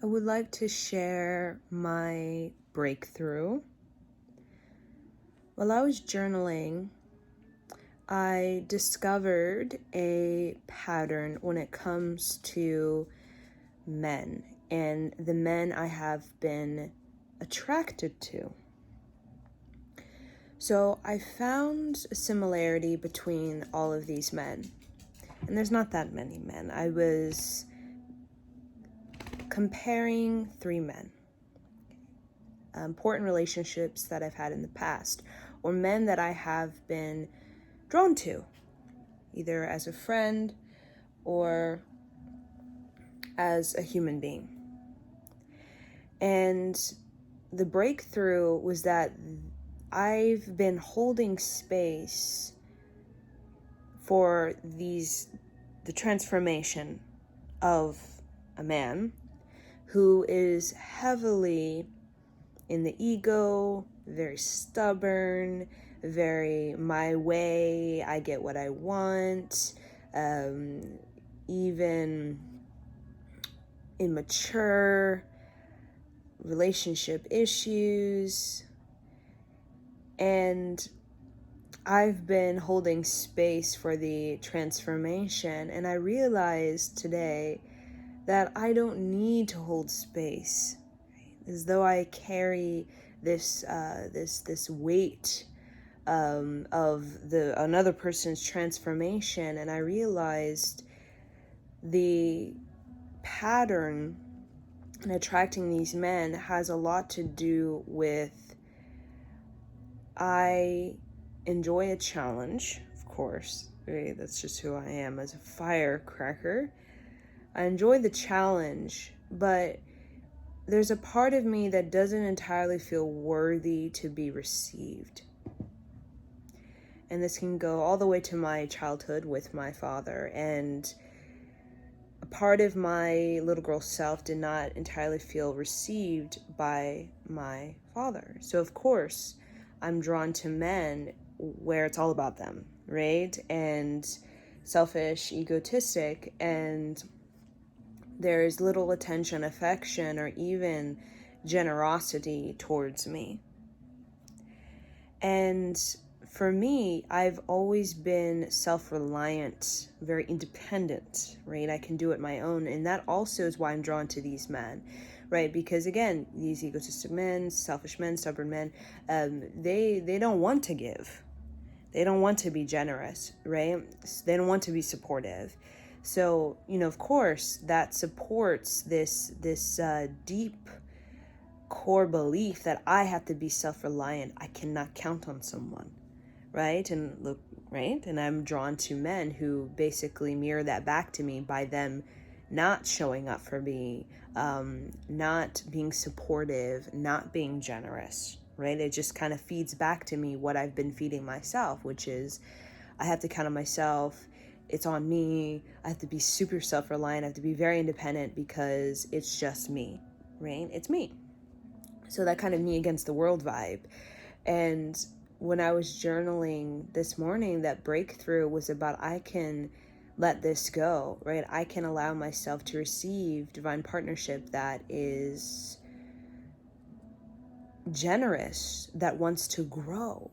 I would like to share my breakthrough. While I was journaling, I discovered a pattern when it comes to men and the men I have been attracted to. So I found a similarity between all of these men. And there's not that many men. I was comparing 3 men. Important relationships that I've had in the past, or men that I have been drawn to, either as a friend or as a human being. And the breakthrough was that I've been holding space for the transformation of a man who is heavily in the ego, very stubborn, very my way, I get what I want, even immature, relationship issues. And I've been holding space for the transformation, and I realized today that I don't need to hold space, as though I carry this weight of another person's transformation. And I realized the pattern in attracting these men has a lot to do with I enjoy a challenge, of course. Right? That's just who I am as a firecracker. I enjoy the challenge, but there's a part of me that doesn't entirely feel worthy to be received. And this can go all the way to my childhood with my father. And a part of my little girl self did not entirely feel received by my father. So, of course, I'm drawn to men where it's all about them, right? And selfish, egotistic, and there's little attention, affection, or even generosity towards me. And for me, I've always been self-reliant, very independent, right? I can do it my own. And that also is why I'm drawn to these men, right? Because again, these egotistic men, selfish men, stubborn men, they don't want to give. They don't want to be generous, right? They don't want to be supportive. So, of course, that supports this deep core belief that I have to be self-reliant. I cannot count on someone, right? And look, right? And I'm drawn to men who basically mirror that back to me by them not showing up for me, not being supportive, not being generous, right? It just kind of feeds back to me what I've been feeding myself, which is I have to count on myself. It's on me. I have to be super self-reliant. I have to be very independent because it's just me, right? It's me. So that kind of me against the world vibe. And when I was journaling this morning, that breakthrough was about I can let this go, right? I can allow myself to receive divine partnership that is generous, that wants to grow,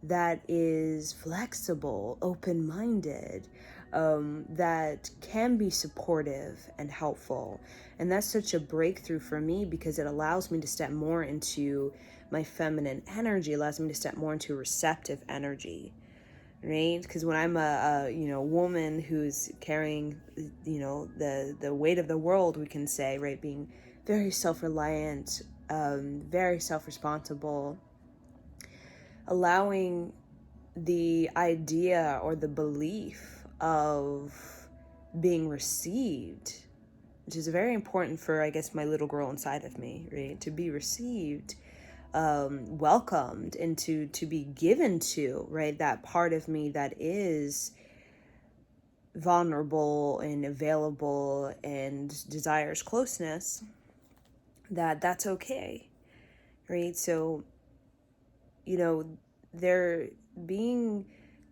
that is flexible, open-minded, that can be supportive and helpful. And that's such a breakthrough for me because it allows me to step more into my feminine energy, allows me to step more into receptive energy, right? Because when I'm a woman who's carrying the weight of the world, we can say, right, being very self-reliant, very self-responsible, allowing the idea or the belief of being received, which is very important for, I guess, my little girl inside of me, right? To be received, welcomed, and to be given to, right? That part of me that is vulnerable and available and desires closeness, that's okay, right? So, they're being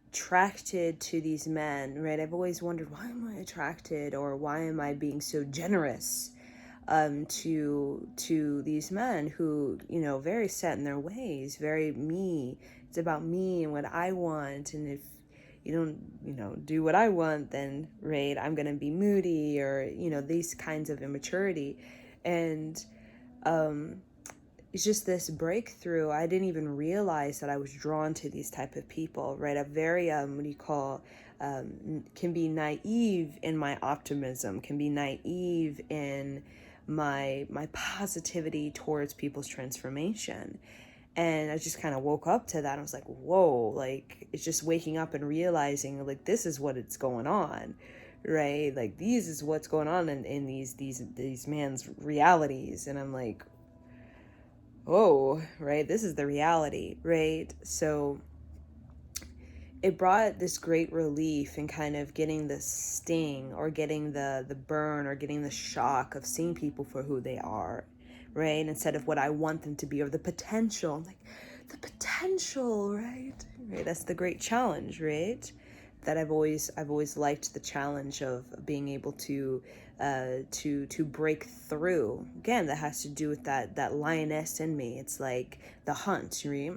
attracted to these men, right? I've always wondered, why am I attracted, or why am I being so generous? to these men who, you know, very set in their ways, very me. It's about me and what I want, and if you don't, you know, do what I want, then right, I'm gonna be moody, or you know, these kinds of immaturity. And it's just this breakthrough. I didn't even realize that I was drawn to these type of people, right? A very what do you call, can be naive in my optimism, can be naive in my positivity towards people's transformation. And I just kind of woke up to that. I was like, whoa, like it's just waking up and realizing like this is what it's going on, right? Like these is what's going on in these man's realities. And I'm like, oh, right, this is the reality, right? So it brought this great relief in kind of getting the sting, or getting the burn, or getting the shock of seeing people for who they are, right? Instead of what I want them to be, or the potential. I'm like, the potential, right? Right. That's the great challenge, right? That I've always liked the challenge of being able to break through. Again, that has to do with that lioness in me. It's like the hunt, right?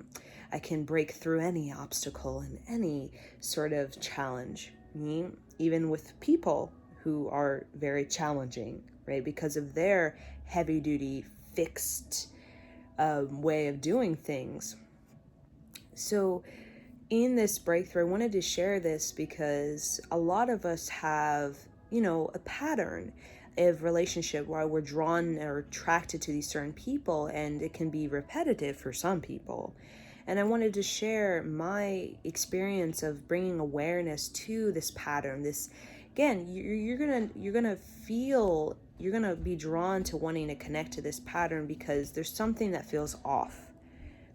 I can break through any obstacle and any sort of challenge, right? Even with people who are very challenging, right? Because of their heavy duty, fixed way of doing things. So in this breakthrough, I wanted to share this because a lot of us have, you know, a pattern of relationship where we're drawn or attracted to these certain people, and it can be repetitive for some people. And I wanted to share my experience of bringing awareness to this pattern. This, again, you're gonna be drawn to wanting to connect to this pattern because there's something that feels off.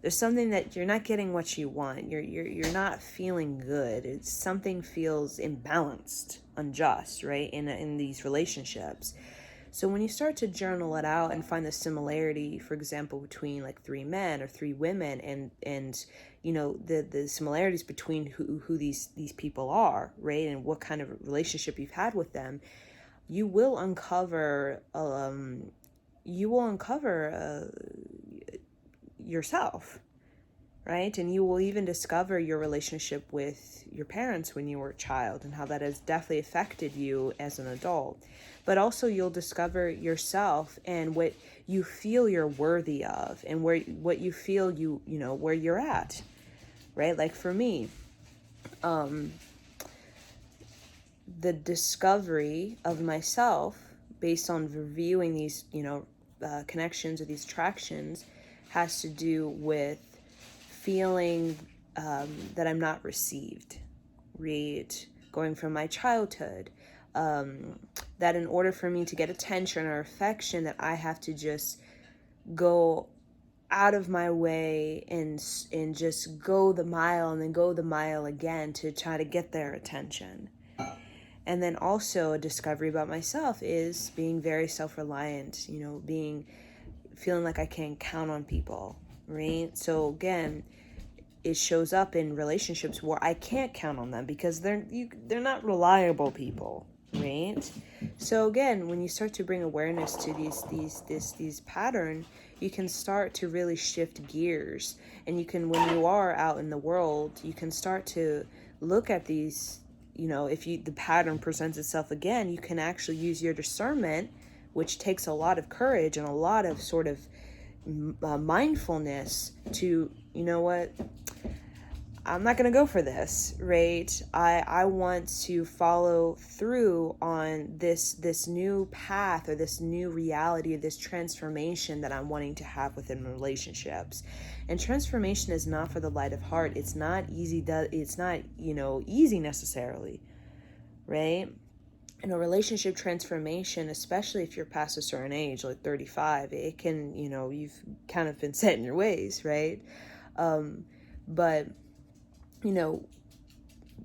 There's something that you're not getting what you want. You're not feeling good. It's something feels imbalanced, unjust, right? In these relationships. So when you start to journal it out and find the similarity, for example, between like three men or three women, and you know the similarities between who these people are, right, and what kind of relationship you've had with them, you will uncover yourself, right? And you will even discover your relationship with your parents when you were a child, and how that has definitely affected you as an adult. But also you'll discover yourself and what you feel you're worthy of, and what you feel you know where you're at, right? Like for me, the discovery of myself based on reviewing these, you know, connections or these attractions has to do with feeling that I'm not received, right? Going from my childhood, that in order for me to get attention or affection, that I have to just go out of my way and just go the mile and then go the mile again to try to get their attention. And then also a discovery about myself is being very self-reliant, you know, feeling like I can't count on people, right? So again, it shows up in relationships where I can't count on them because they're not reliable people, right? So again, when you start to bring awareness to these pattern, you can start to really shift gears, and you can, when you are out in the world, you can start to look at these, you know, if the pattern presents itself again, you can actually use your discernment, which takes a lot of courage and a lot of sort of mindfulness to, you know what, I'm not going to go for this, right? I want to follow through on this new path, or this new reality, this transformation that I'm wanting to have within relationships. And transformation is not for the light of heart. It's not easy. It's not, you know, easy necessarily, right? In a relationship transformation, especially if you're past a certain age, like 35, it can, you know, you've kind of been set in your ways, right? But you know,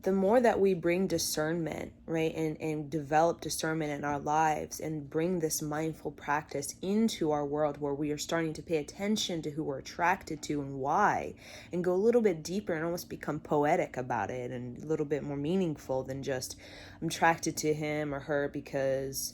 the more that we bring discernment, right, and develop discernment in our lives, and bring this mindful practice into our world, where we are starting to pay attention to who we're attracted to and why, and go a little bit deeper and almost become poetic about it, and a little bit more meaningful than just I'm attracted to him or her because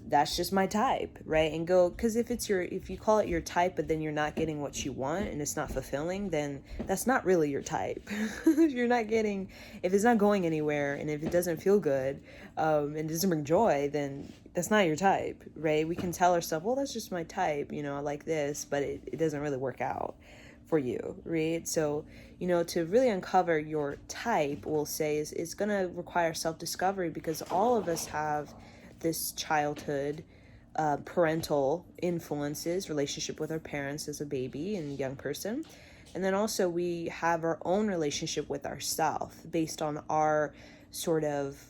that's just my type, right? And go, because if you call it your type, but then you're not getting what you want and it's not fulfilling, then that's not really your type. If you're not getting, if it's not going anywhere, and if it doesn't feel good, and it doesn't bring joy, then that's not your type, right? We can tell ourselves, well, that's just my type, I like this, but it doesn't really work out for you, right? So, to really uncover your type, we'll say, is going to require self-discovery, because all of us have this childhood parental influences, relationship with our parents as a baby and young person. And then also we have our own relationship with ourself based on our sort of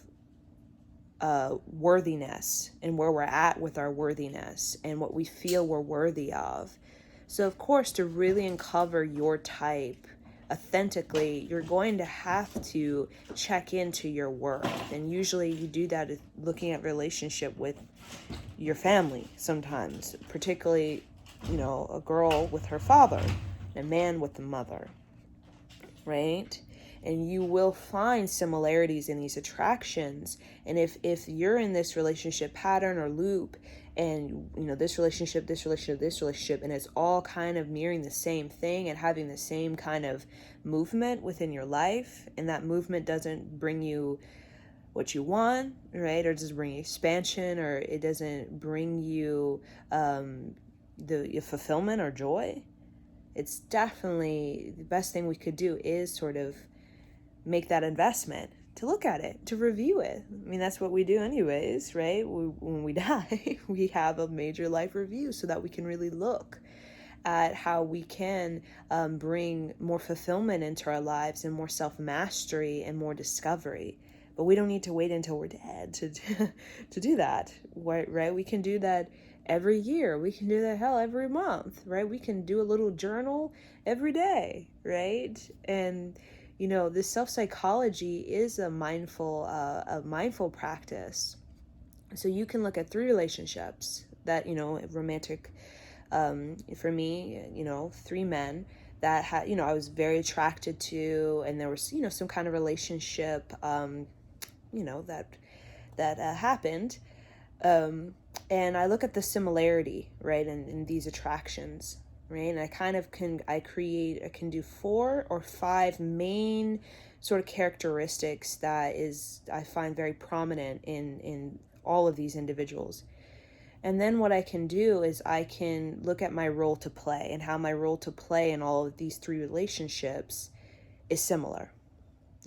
worthiness and where we're at with our worthiness and what we feel we're worthy of. So of course, to really uncover your type authentically, you're going to have to check into your worth. And usually you do that looking at relationship with your family sometimes, particularly, a girl with her father, a man with the mother, right? And you will find similarities in these attractions. And if you're in this relationship pattern or loop, and this relationship, this relationship, this relationship, and it's all kind of mirroring the same thing and having the same kind of movement within your life, and that movement doesn't bring you what you want, right? Or doesn't bring you expansion, or it doesn't bring you the fulfillment or joy, it's definitely the best thing we could do is sort of make that investment to look at it, to review it. I mean, that's what we do anyways, right? When we die, we have a major life review so that we can really look at how we can bring more fulfillment into our lives and more self-mastery and more discovery. But we don't need to wait until we're dead to do that, right? We can do that every year. We can do that, every month, right? We can do a little journal every day, right? And this self-psychology is a mindful practice. So you can look at 3 relationships that, romantic, for me, 3 men that had, I was very attracted to, and there was, some kind of relationship, that happened. And I look at the similarity, right, in these attractions, right? And I can do 4 or 5 main sort of characteristics that I find very prominent in all of these individuals. And then what I can do is I can look at my role to play and how my role to play in all of these 3 relationships is similar,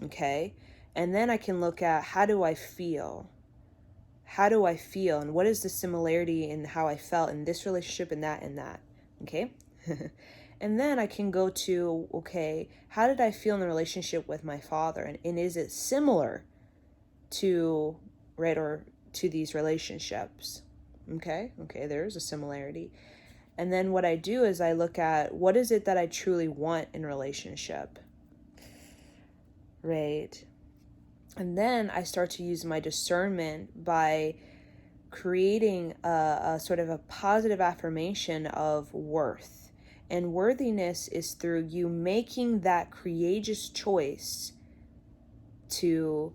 okay? And then I can look at how do I feel and what is the similarity in how I felt in this relationship and that, okay? And then I can go to, okay, how did I feel in the relationship with my father, and is it similar to, right, or to these relationships? Okay, there's a similarity. And then what I do is I look at what is it that I truly want in relationship, right? And then I start to use my discernment by creating a sort of a positive affirmation of worth. And worthiness is through you making that courageous choice to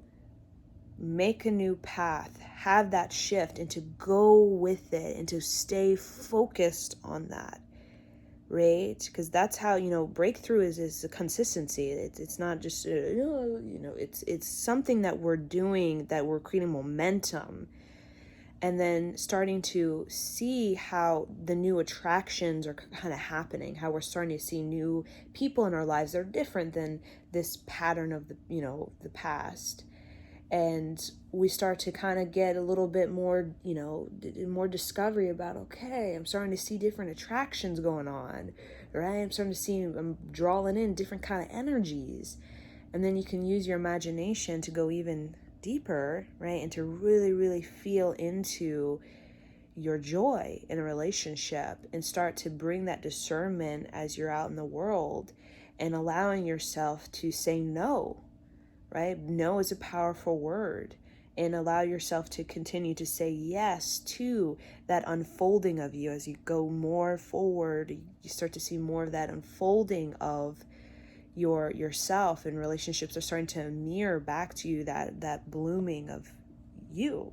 make a new path, have that shift, and to go with it and to stay focused on that, right? Because that's how, breakthrough is a consistency. It's not just, it's something that we're doing, that we're creating momentum, and then starting to see how the new attractions are kind of happening, how we're starting to see new people in our lives that are different than this pattern of the past. And we start to kind of get a little bit more, more discovery about, okay, I'm starting to see different attractions going on, right? I'm drawing in different kind of energies. And then you can use your imagination to go even deeper, right? And to really, really feel into your joy in a relationship and start to bring that discernment as you're out in the world and allowing yourself to say no, right? No is a powerful word, and allow yourself to continue to say yes to that unfolding of you as you go more forward. You start to see more of that unfolding of yourself, and relationships are starting to mirror back to you that blooming of you,